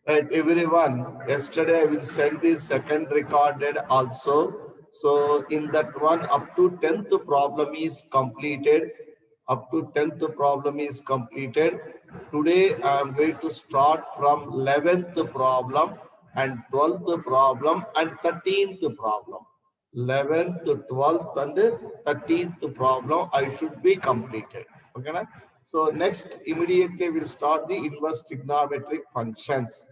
Right, everyone. Yesterday I will send the second recorded also. So in that one, up to 10th problem is completed. Up to 10th problem is completed. Today I am going to start from 11th problem and 12th problem and 13th problem. 11th, 12th and 13th problem I should be completed. Okay, na? So next immediately we'll start the inverse trigonometric functions.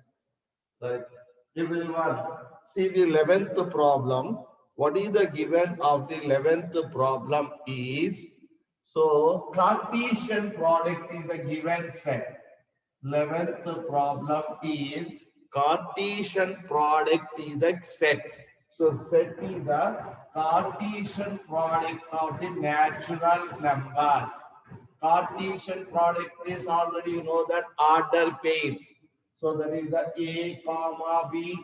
Right. Everyone, see the 11th problem. What is the given of the 11th problem is, so Cartesian product is the given set. 11th problem is Cartesian product is the set. So set is the Cartesian product of the natural numbers. Cartesian product is already you know that order pairs. So that is the A comma B,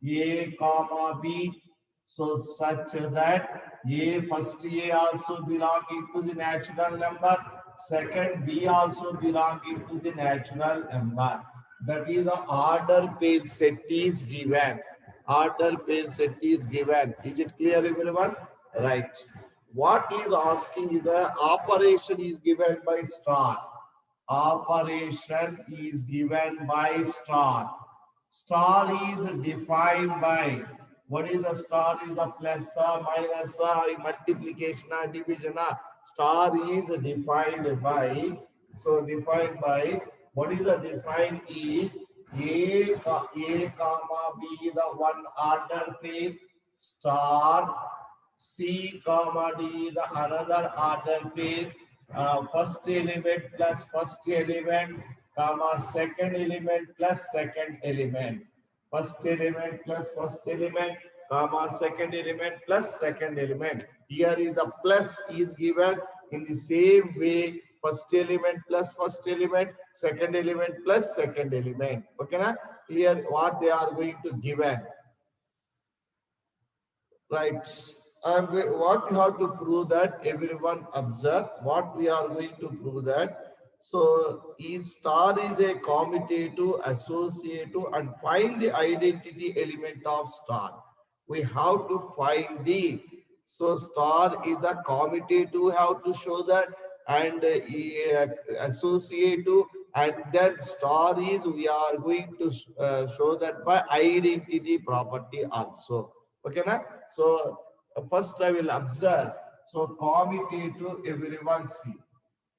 A comma B. So such that A first A also belonging to the natural number, second B also belonging to the natural number. That is the order page set is given. Order page set is given. Is it clear, everyone? Right. What is asking is the operation is given by star. Operation is given by star. Star is defined by, what is the star? Is the plus or minus or multiplication or division? Star is defined by, so defined by, what is the defined is A comma B the one order pair, star C comma D the another order pair, first element plus first element, comma second element plus second element. First element plus first element, comma second element plus second element. Here is the plus is given in the same way. First element plus first element, second element plus second element. Okay, na? Clear what they are going to given. Right. And what we have to prove that, everyone observe what we are going to prove that. So, is star is a commutative, associative, and find the identity element of star. We have to find the, so star is the commutative, have to show that, and associative, and then star is we are going to show that by identity property also. Okay, na? So first I will observe. So commutative, everyone see.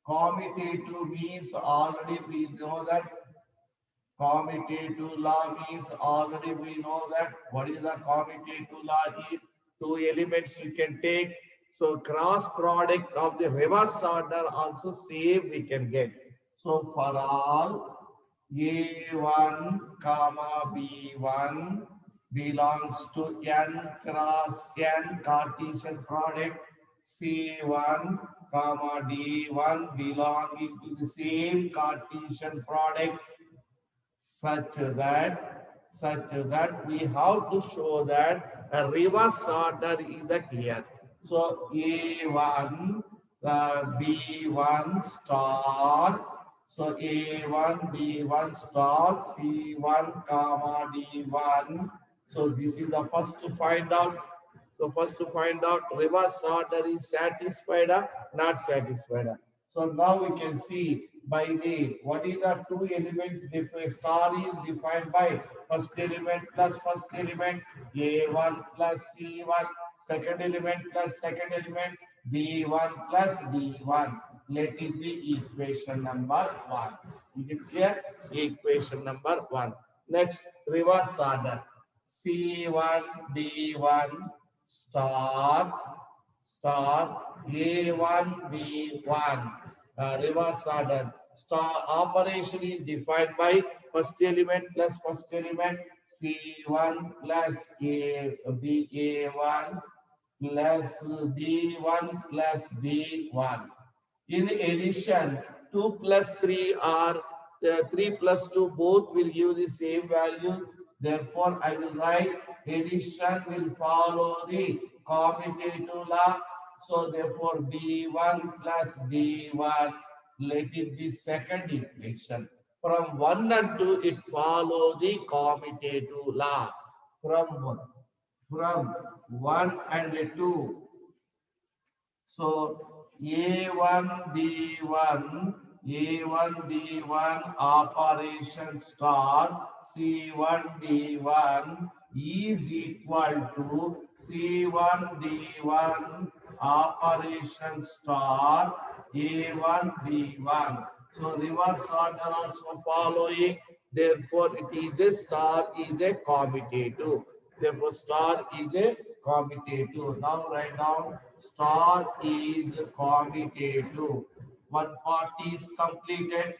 Commutative means already we know that. Commutative law means already we know that. What is the commutative law? Is two elements we can take. So cross product of the reverse order also same we can get. So for all A1 comma B1 belongs to n cross n Cartesian product, C1 comma D1 belonging to the same Cartesian product, such that we have to show that a reverse order is the clear. So A1 B1 star. So A1 B1 star C1 comma D1. So this is the first to find out. So first to find out reverse order is satisfied or not satisfied. So now we can see by the, what is the two elements, star is defined by first element plus first element, A1 plus C1, second element plus second element, B1 plus D1. Let it be equation number 1. Is it clear? Equation number 1. Next, reverse order. C1 D1 star A1 B1, reverse order. Star operation is defined by first element plus first element, C1 plus A1 plus B1 plus B1. In addition, 2 plus 3 are 3 plus 2 both will give the same value. Therefore, I will write addition will follow the commutative law. So therefore, B1 plus B1, let it be second equation. From 1 and 2, it follow the commutative law. From 1 and 2. So A1 B1 operation star C1 D1 is equal to C1 D1 operation star A1 B1. So reverse order also following. Therefore, it is a star is a commutative. Therefore, star is a commutative. Now write down star is commutative. One part is completed.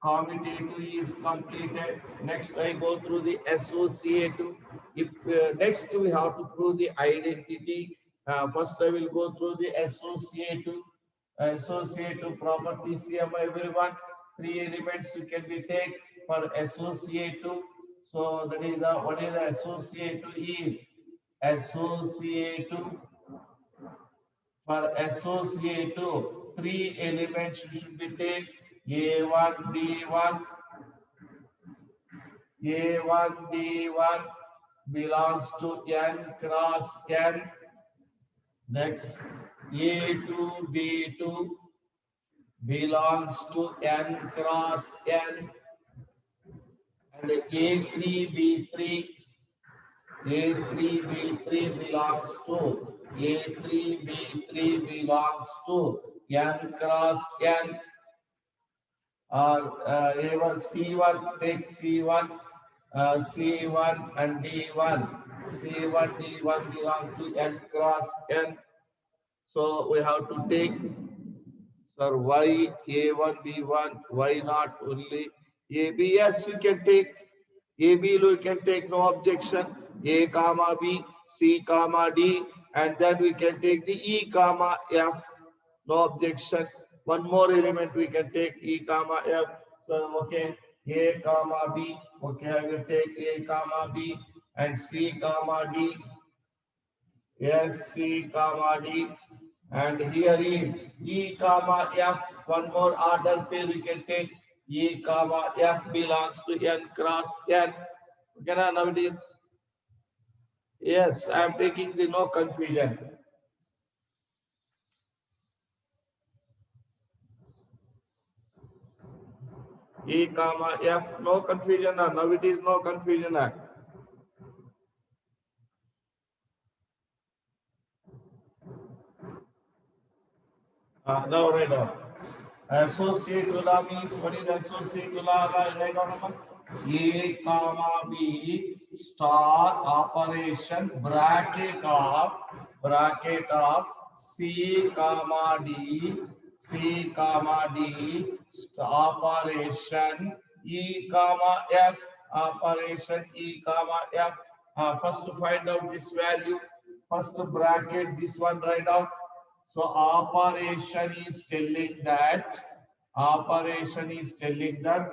Commutative is completed. Next, I go through the associative. If next we have to prove the identity. First, I will go through the associative. Associative property. CM everyone. Three elements you can be take for associative. So that is the what is the associative is associative. For associative, three elements you should be take A1 B1. A1 B1 belongs to N cross N. Next, A2 B2 belongs to N cross N. And A3B3 belongs to A3B3 belongs to N cross N. Or A1 C1 take C1 C1 and D1. C1 D1 belong to N cross N. So we have to take, sir, why A1 B1, why not only AB? Yes, we can take AB, we can take, no objection. A comma B, C comma D, and then we can take the E comma F, no objection. One more element we can take E comma F. So okay, A comma B. Okay, I will take A comma B and C comma D. Yes, C comma D. And here is E comma F. One more order pair we can take. E comma F belongs to N cross N. Okay, now it is. Yes, I am taking the no confusion. E comma F, no confusion. Now it is no confusion. Now write down. Associative law means what is associative law? Write down. A comma B star operation bracket of C comma D operation E comma F operation E comma F. First to find out this value. First bracket this one write down. So operation is telling that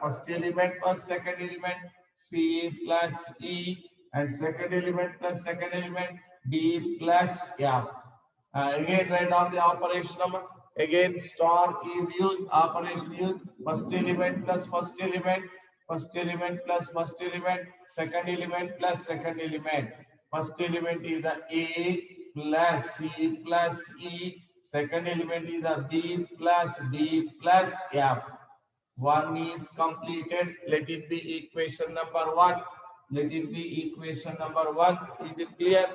first element plus second element C plus E, and second element plus second element D plus F. Again write down the operation number. Again star is used, operation used, first element plus first element plus first element, second element plus second element. First element is the A plus C plus E, second element is the B plus D plus F. One is completed. Let it be equation number one. Let it be equation number one. Is it clear?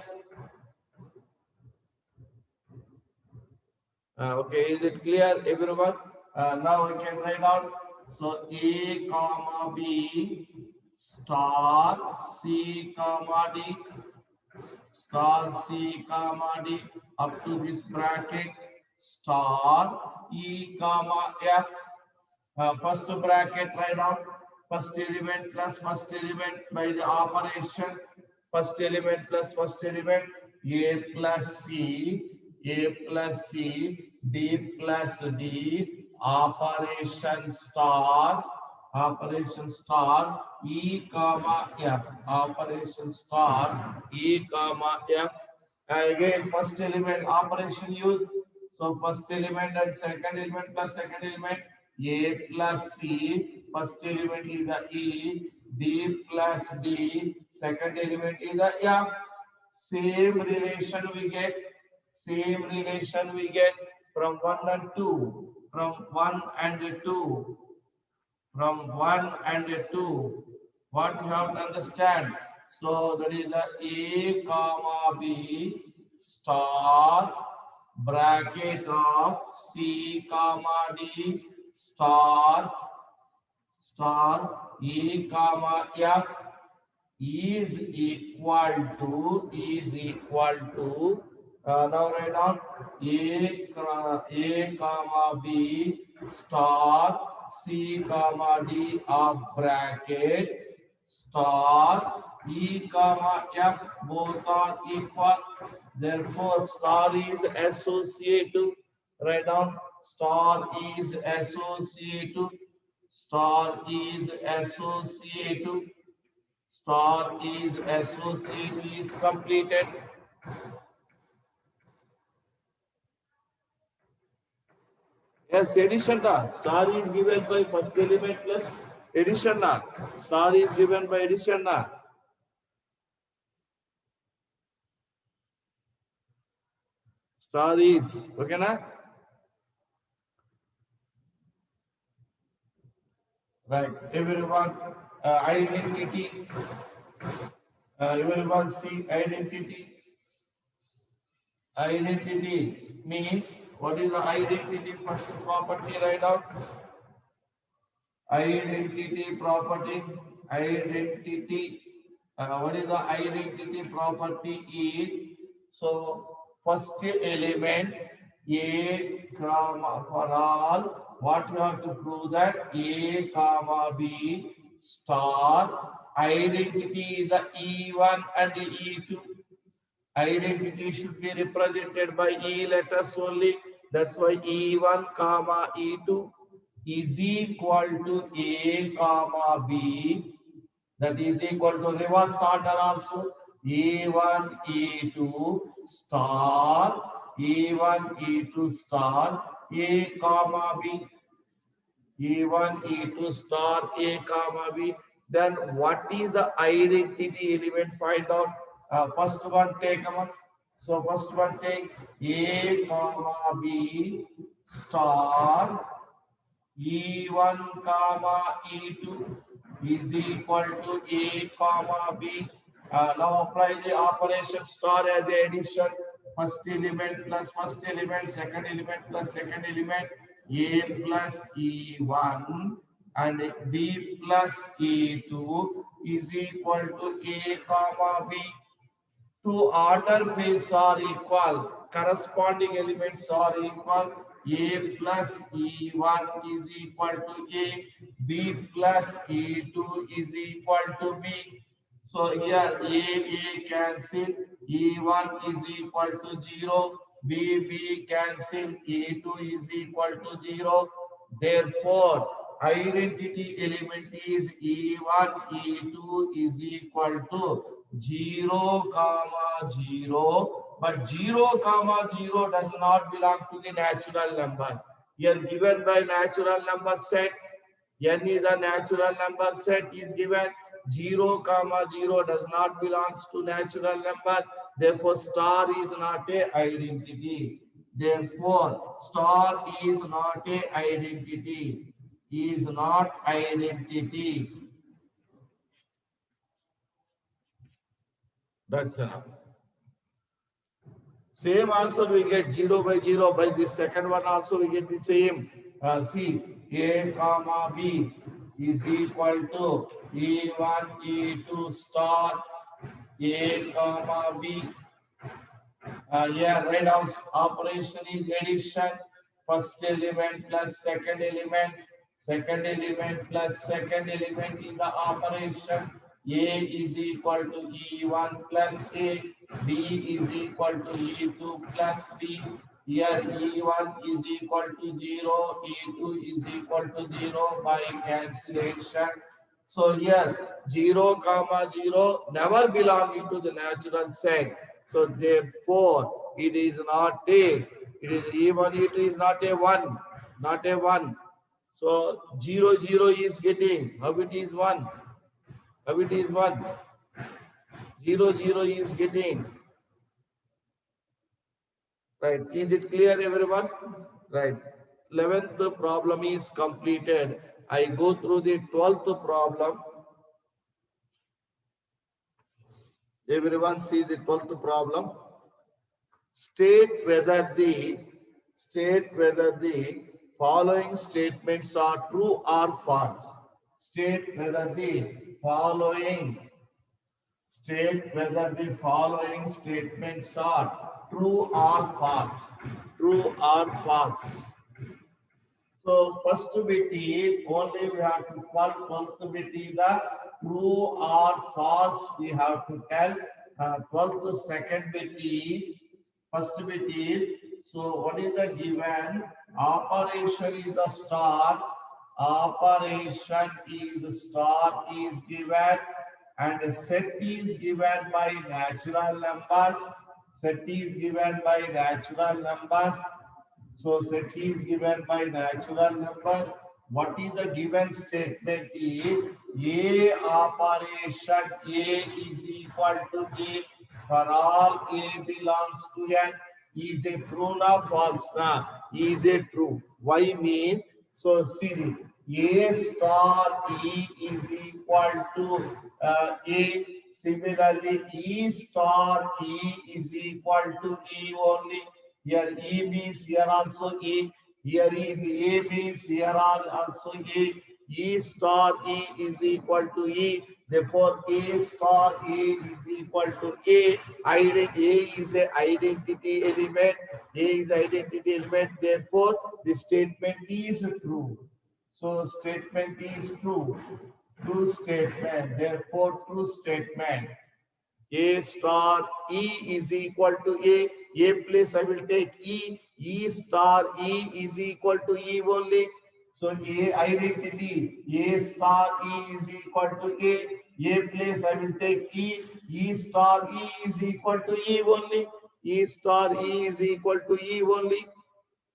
Okay, is it clear, everyone? Now we can write down. So A comma B star C comma D star C comma D up to this bracket star E comma F. First bracket write down first element plus first element by the operation first element plus first element A plus C D plus D operation star E comma F operation star E comma F. Again first element operation used. So first element and second element plus second element A plus C first element is the E, B plus D, second element is the F. Same relation we get, from 1 and 2, from 1 and 2, from 1 and 2. What you have to understand? So that is the A comma B star bracket of C comma D star E comma F is equal to now write down A comma B star C comma D of bracket star E comma F, both are equal. Therefore, star is associative. Write down star is associative. Star is associative. Star is associative is completed. Yes, addition na. Star is given by first element plus addition na. Star is given by addition na. Star is, okay na? Right. Everyone, identity. Everyone see identity. Identity means, what is the identity? First property, write out. Identity property. Identity. What is the identity property is? So first element A comma for all. What you have to prove that A comma B star identity is the E1 and E2. Identity should be represented by E letters only. That's why E1 comma E2 is equal to A comma B. That is equal to reverse order also. E1, E2 star, E1, E2 star, A comma B. E1, E2 star, A comma B. Then what is the identity element? Find out. First one take one. So first one take A comma B star E1 comma E2 is equal to A comma B. Now apply the operation star as the addition. First element plus first element, second element plus second element, A plus E1 and B plus E2 is equal to A comma B. Two order pairs are equal, corresponding elements are equal. A plus E1 is equal to A, B plus E2 is equal to B. So here A cancel, E1 is equal to 0, B cancel, E2 is equal to 0. Therefore, identity element is E1, E2 is equal to 0, 0, but 0, 0 does not belong to the natural number. Here given by natural number set, n is a natural number set is given. 0, 0 does not belongs to natural number. Therefore, star is not a identity. Therefore, star is not a identity. Is not identity. That's enough. Same answer we get 0 by 0. By this second one also we get the same. See, A comma B is equal to E1, E2 star A comma B. Here write down operation is addition. First element plus second element. Second element plus second element is the operation. A is equal to E1 plus A. B is equal to E2 plus B. Here E1 is equal to 0. E2 is equal to 0 by cancellation. So here 0, 0 never belonging to the natural set. So therefore, it is not a, it is E1, it is not a 1, not a 1. So 0, 0 is getting, how it is 1? How it is 1? 0, 0 is getting. Right. Is it clear, everyone? Right. 11th problem is completed. I go through the 12th problem. Everyone see the 12th problem. State whether the following statements are true or false. State whether the following statements are true or false. True or false. So first bit is only we have to call 12th bit is the true or false. We have to tell 12th second bit is first bit is. So what is the given? Operation is the star. Operation is the star is given and set is given by natural numbers. Set is given by natural numbers. So set is given by natural numbers. What is the given statement is A operation A is equal to A for all A belongs to N is a true or false na? Is a true. Why mean? So see A star E is equal to A. Similarly, E star E is equal to E only. Here E means here also E. Here is A means here are also A. E star E is equal to E. Therefore, A star A is equal to A. A is an identity element. A is identity element. Therefore, the statement is true. So statement is true. True statement. Therefore, true statement. A star E is equal to A. A place I will take E. E star E is equal to E only. So A identity. A star E is equal to A. A place I will take E. E star E is equal to E only. E star E is equal to E only.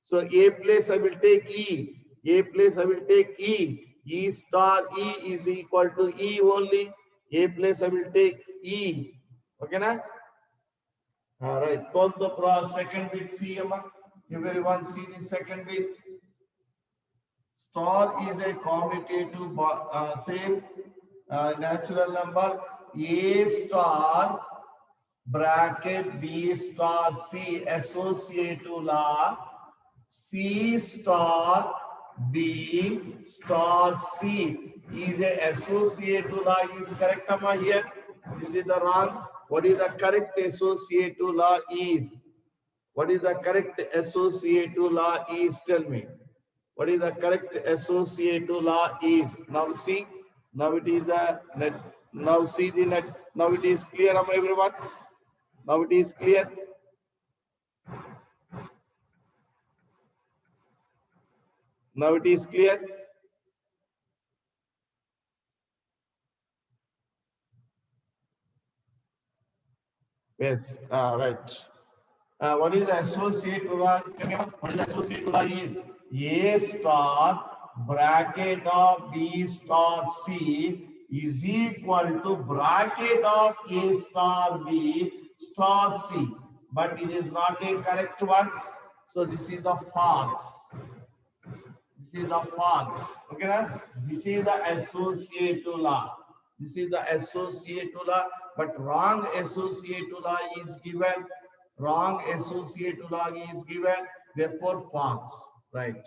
So A place I will take E. A place I will take E. E star E is equal to E only. A place I will take E. Okay, na? All right. Call the second bit C. Everyone see the second bit. Star is a commutative same natural number. A star bracket B star C associative law. C star B star C is a associative law. Is correct, Amma, here? This is the wrong. What is the correct associative law is? What is the correct associative law is? Tell me. What is the correct associative law is? Now see. Now it is the net. Now see the net. Now it is clear, everyone. Now it is clear. Now it is clear. Yes. Right. What is the associative law? What is the associative law is? A star bracket of B star C is equal to bracket of A star B star C. But it is not a correct one. So this is the false. This is the false. Okay, na? This is the associative law. This is the associative law, but wrong associative law is given. Wrong associative law is given, therefore false. Right.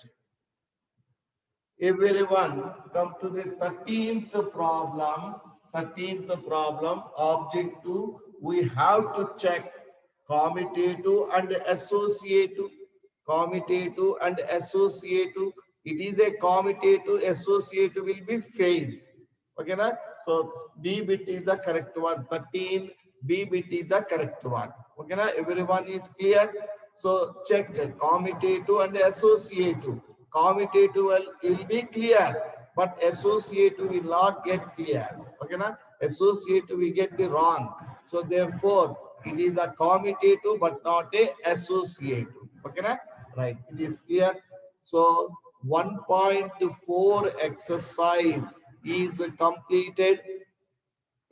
Everyone, come to the 13th problem. 13th problem, object 2. We have to check commutative and associative. Commutative and associative. It is a commutative, associative will be failed. Okay, na? So B bit is the correct one. 13 B bit is the correct one. Okay, na? Everyone is clear. So check commutative and associative. Commutative will be clear, but associative will not get clear. Okay, na? Associative we get the wrong. So therefore, it is a commutative but not a associative. Okay, na? Right. It is clear. So 1.4 exercise is completed.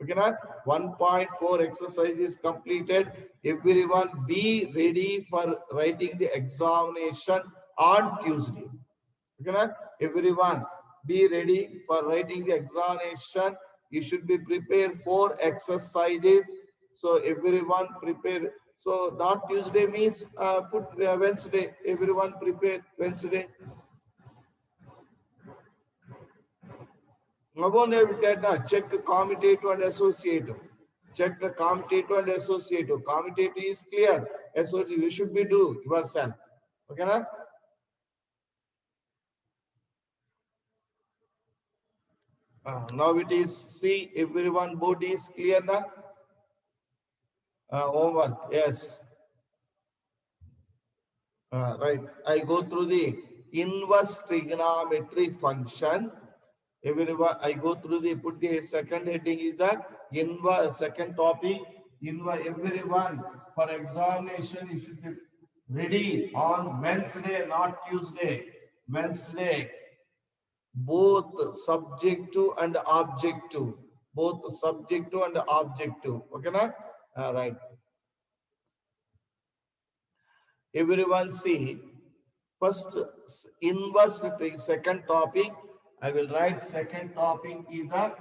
Okay, na? 1.4 exercise is completed. Everyone be ready for writing the examination on Tuesday. Okay, na? Everyone be ready for writing the examination. You should be prepared for exercises. So everyone prepare. So not Tuesday means put Wednesday. Everyone prepare Wednesday. Check commutative and associative. Check the commutative and associative. Commutative is clear. Associative you should be do yourself. Okay, na? Now it is see everyone board is clear na? Homework, yes. Right. I go through the inverse trigonometric function. Everyone, I go through the put the second heading is the inverse second topic. Inverse everyone for examination you should be ready on Wednesday, not Tuesday. Wednesday, both subjective and objective. Both subjective and objective. Okay, na? Right. Everyone see. First, inverse second topic. I will write second topic is the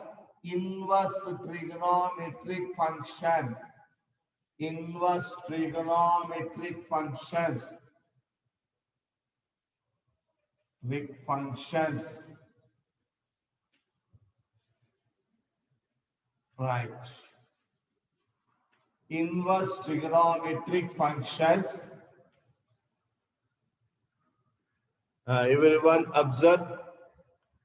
inverse trigonometric function. Inverse trigonometric functions. With functions. Right. Inverse trigonometric functions. Everyone observe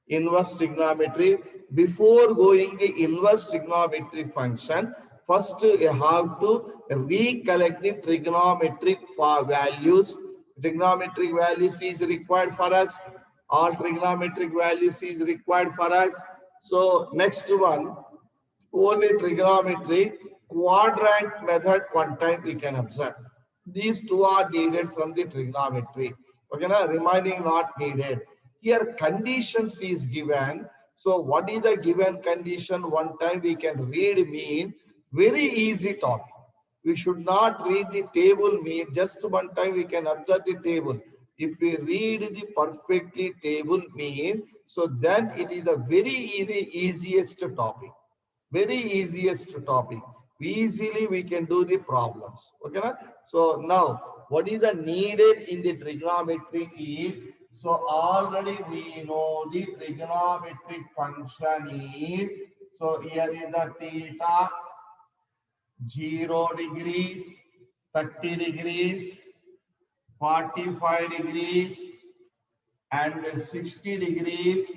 inverse trigonometry. Before going the inverse trigonometric function, first you have to recollect the trigonometric values. Trigonometric values is required for us. All trigonometric values is required for us. So next one, only trigonometry, quadrant method one time we can observe. These two are needed from the trigonometry. Okay, na? Remaining not needed. Here conditions is given. So what is the given condition? One time we can read mean very easy topic. We should not read the table mean just one time we can observe the table. If we read the perfectly table mean, so then it is a very easiest topic. Very easiest topic. Easily we can do the problems. Okay, na? So now what is the needed in the trigonometry is, so already we know the trigonometric function is, so here is the theta, 0 degrees, 30 degrees, 45 degrees, and 60 degrees,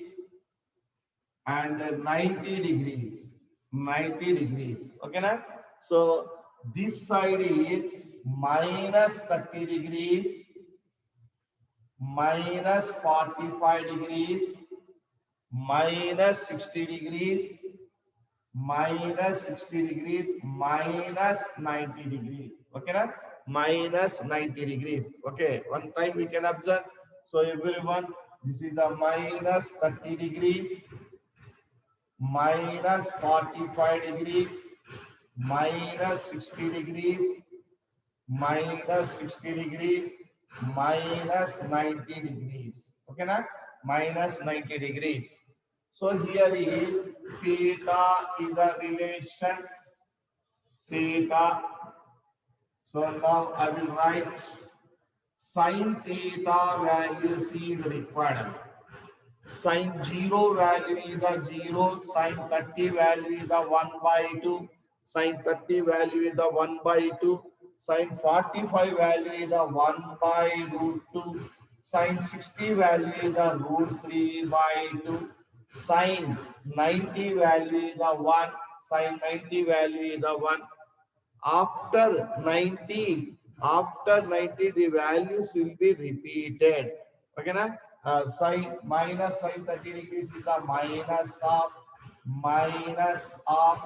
and 90 degrees. 90 degrees. Okay, na? So this side is minus 30 degrees, minus 45 degrees, minus 60 degrees, minus 60 degrees, minus 90 degrees. Okay, na? Minus 90 degrees. Okay, one time we can observe. So everyone, this is the minus 30 degrees, minus 45 degrees, minus 60 degrees, minus 60 degrees, minus 90 degrees. Okay, na? Minus 90 degrees. So here is theta is a relation. Theta. So now I will write sin theta values is required. Sin 0 value is the 0, sin 30 value is the 1 by 2, sin 30 value is the 1 by 2, sin 45 value is the 1 by root 2, sin 60 value is the root 3 by 2, sin 90 value is the 1, sin 90 value is the 1. After 90, the values will be repeated. Okay, na? Sin minus sin 30 degrees is the minus of,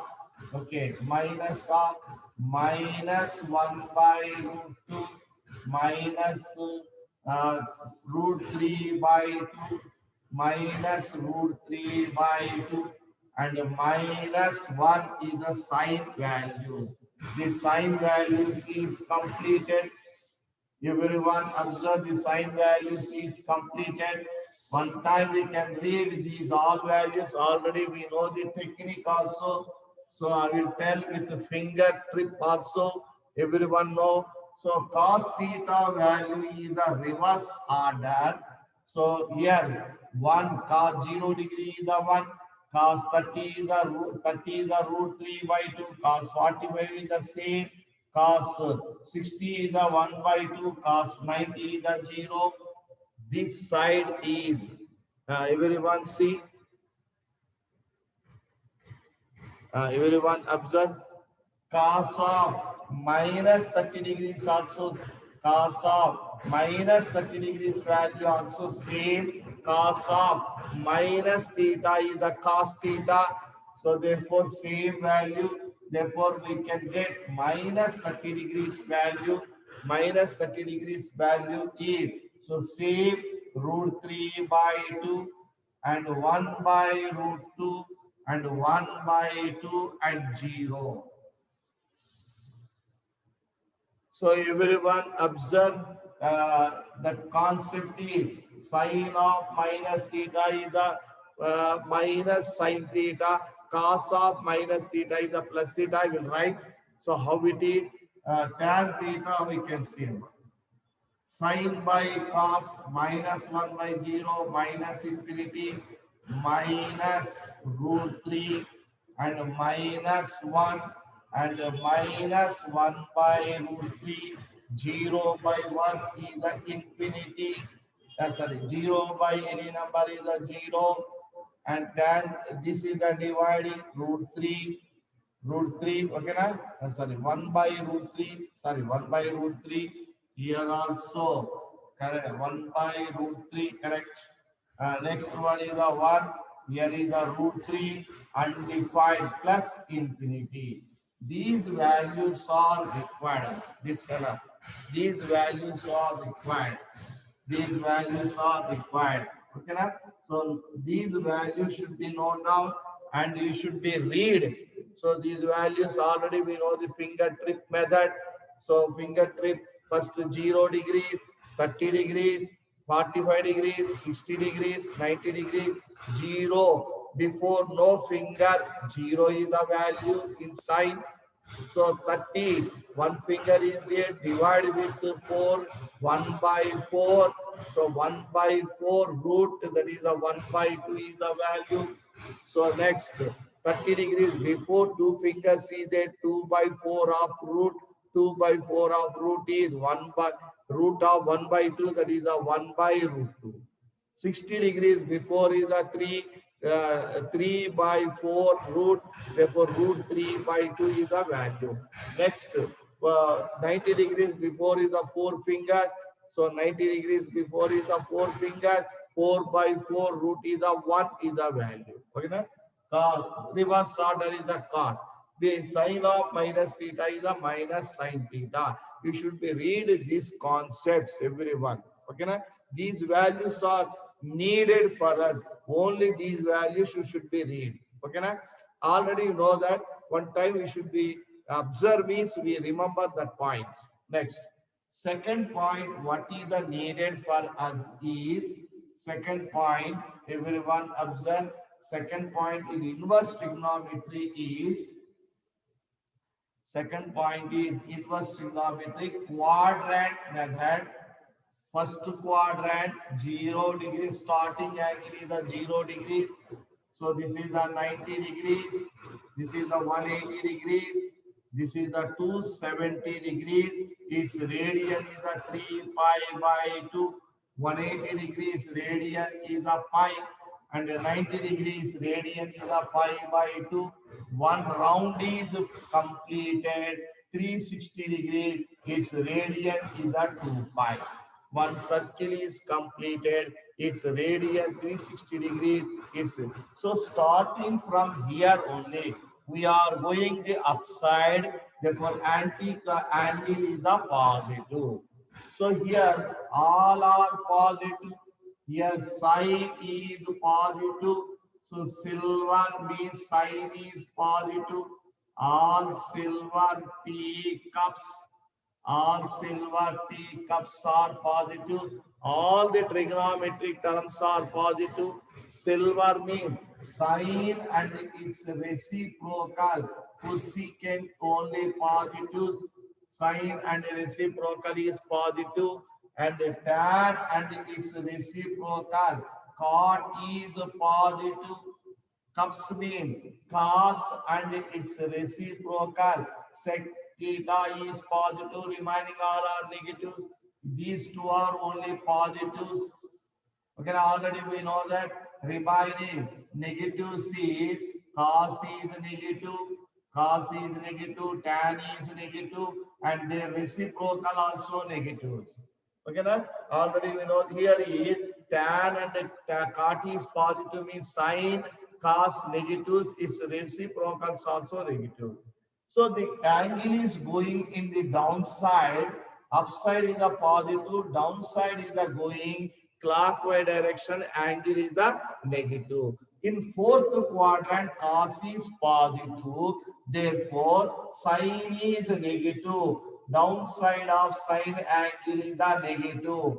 okay, minus of minus 1 by root 2 minus uh, root 3 by 2 minus root 3 by 2 and minus 1 is the sign value. The sign values is completed. Everyone observe the sign values is completed. One time we can read these all values. Already we know the technique also. So I will tell with the finger trip also. Everyone know. So cos theta value is the reverse order. So here 1 cos 0 degree is the 1. Cos 30 is the root 3 by 2. Cos 45 is the same. Cos 60 is the 1 by 2, cos 90 is the 0. This side is, everyone see, everyone observe, cos of minus 30 degrees also, cos of minus 30 degrees value also same, cos of minus theta is the cos theta, so therefore same value, therefore we can get minus 30 degrees value, minus 30 degrees value is, so same root 3 by 2 and 1 by root 2 and 1 by 2 and 0. So everyone observe the concept is sine of minus theta is the minus sine theta, cos of minus theta is the plus theta. I will write. So how it is tan theta we can see. Sine by cos minus 1 by 0 minus infinity minus root 3 and minus 1 and minus 1 by root 3, 0 by 1 is the infinity, sorry, 0 by any number is a 0 and then this is the dividing root 3, okay na? Sorry, 1 by root 3, sorry, 1 by root 3, here also, correct, 1 by root 3, correct. Next one is a 1, here is a root 3, undefined plus infinity. These values are required, these values are required. These values are required. Okay, na? So these values should be known down and you should be read. So these values already we know the finger trip method. So finger trip first 0 degrees, 30 degrees, 45 degrees, 60 degrees, 90 degrees, 0. Before no finger, 0 is the value inside. So 30, one finger is there, divide with 4, 1 by 4. So 1 by 4 root, that is a 1 by 2 is the value. So next, 30 degrees before two fingers is there, 2 by 4 of root, 2 by 4 of root is 1 by root of 1 by 2, that is a 1 by root 2. 60 degrees before is a 3 by 4 root, therefore root 3 by 2 is the value. Next, 90 degrees before is the 4 fingers, so 90 degrees before is the 4 fingers, 4 by 4 root is the 1 is the value. Okay, na? Reverse order is the cos. The sine of minus theta is a minus sine theta. You should be read these concepts, everyone. Okay, na? These values are needed for us. Only these values you should be read. Okay, na? Already you know that. One time we should be observe means we remember that points. Next, second point, what is the needed for us is second point. Everyone observe. Second point in inverse trigonometry is second point is inverse trigonometry quadrant method. First quadrant, 0 degrees, starting angle is the 0 degrees. So this is the 90 degrees. This is the 180 degrees. This is the 270 degrees. Its radian is the 3 pi by 2. 180 degrees radian is a pi. And 90 degrees radian is a pi by 2. One round is completed. 360 degrees, its radian is a 2 pi. One circle is completed, its radius 360 degrees. So starting from here only, we are going the upside, therefore anti-angle is the positive. So here all are positive. Here sign is positive. So silver means sign is positive. All silver teacups, all silver teacups are positive. All the trigonometric terms are positive. Silver means sign and its reciprocal. Cosecant only positive. Sign and reciprocal is positive, and tan and its reciprocal. Cot is positive. Cups mean cos and its reciprocal. Sec theta is positive, remaining all are negative. These two are only positives. Okay, already we know that remaining negative seed, cos is negative, tan is negative, and their reciprocal also negatives. Okay, now already we know here is tan and cot is positive means sine, cos negatives, its reciprocals also negative. So the angle is going in the downside, upside is the positive, downside is the going clockwise direction, angle is the negative. In fourth quadrant, cos is positive, therefore sine is negative. Downside of sine angle is the negative.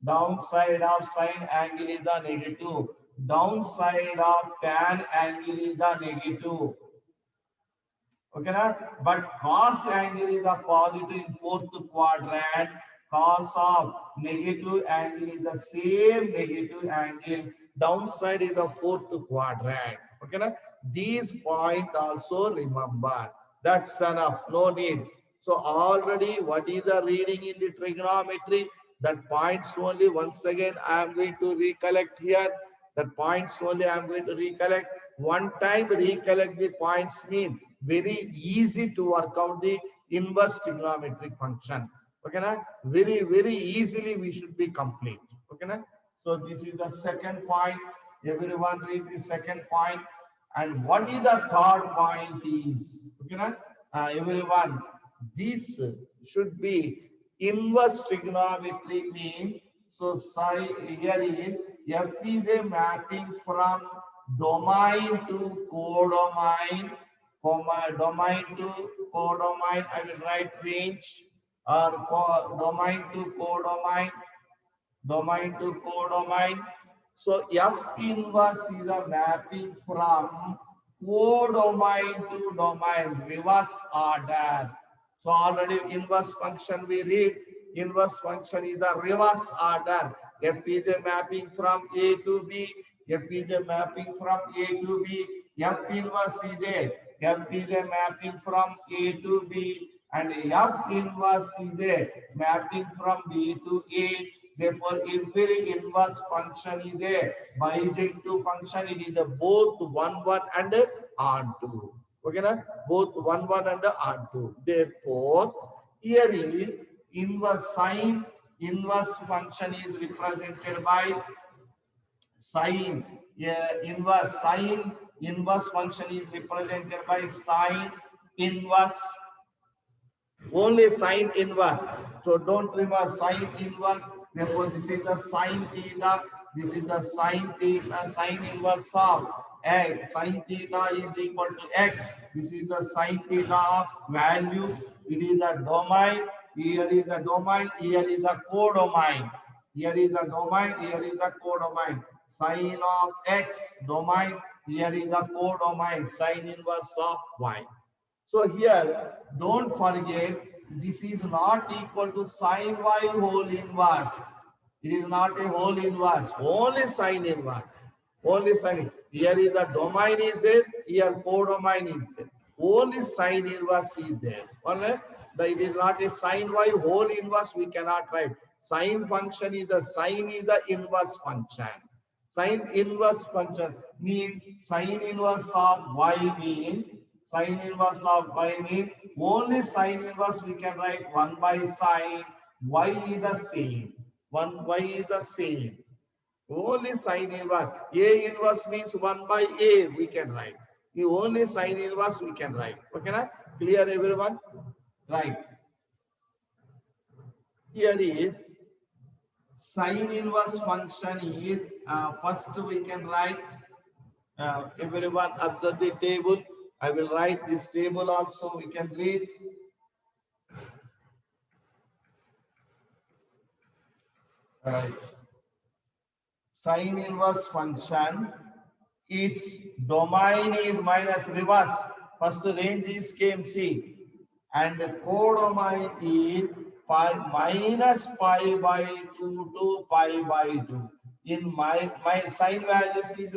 Downside of sine angle is the negative. Downside of tan angle is the negative. Okay, na? But cos angle is a positive in fourth quadrant. Cos of negative angle is the same negative angle. Downside is the fourth quadrant. Okay, na? These point also remember. That's enough. No need. So already what is the reading in the trigonometry? That points only once again I am going to recollect here. That points only I am going to recollect. One time recollect the points mean very easy to work out the inverse trigonometric function. Okay, na? Very easily we should be complete. Okay, na? So this is the second point. Everyone read the second point. And what is the third point is? Okay, na? Everyone, this should be inverse trigonometry mean. So here is F is a mapping from domain to codomain, domain to codomain. I will write range or domain to codomain, domain to codomain. So F inverse is a mapping from codomain to domain, reverse order. So already inverse function we read. Inverse function is the reverse order. F is a mapping from A to B. F is a mapping from A to B. F inverse is a mapping from A to B, and F inverse is a mapping from B to A. Therefore, every inverse function is a bijective function. It is a both 1, 1 and onto. Okay, na? Both 1, 1 and onto. Therefore, here is inverse sine. Inverse function is represented by sine. Inverse sine. Inverse function is represented by sine inverse. Only sine inverse. So don't remember sine inverse. Therefore, this is the sine theta. This is the sine theta. Sine inverse of x. Sine theta is equal to x. This is the sine theta of value. It is the domain. Here is the domain. Here is the codomain. Here is the domain. Here is the codomain. Sine of x domain. Here is the codomain. Sine inverse of y. So here, don't forget, this is not equal to sine y whole inverse. It is not a whole inverse, only sine inverse. Only sine. Here is the domain is there, here codomain is there. Only sine inverse is there. Only, it is not a sine y whole inverse, we cannot write. Sine function is the sine is the inverse function. Sine inverse function means sine inverse of y mean. Sine inverse of y mean only sine inverse we can write 1 by sine. Y is the same. Y is the same. Only sine inverse. A inverse means 1 by A we can write. The only sine inverse we can write. Okay, na? Clear everyone? Right. Here is sine inverse function is first we can write. Everyone observe the table. I will write this table also. We can read. Right. Sine inverse function. Its domain is minus reverse. First range is KMC. And the codomain is pi minus pi by 2 to pi by 2. In my sine values is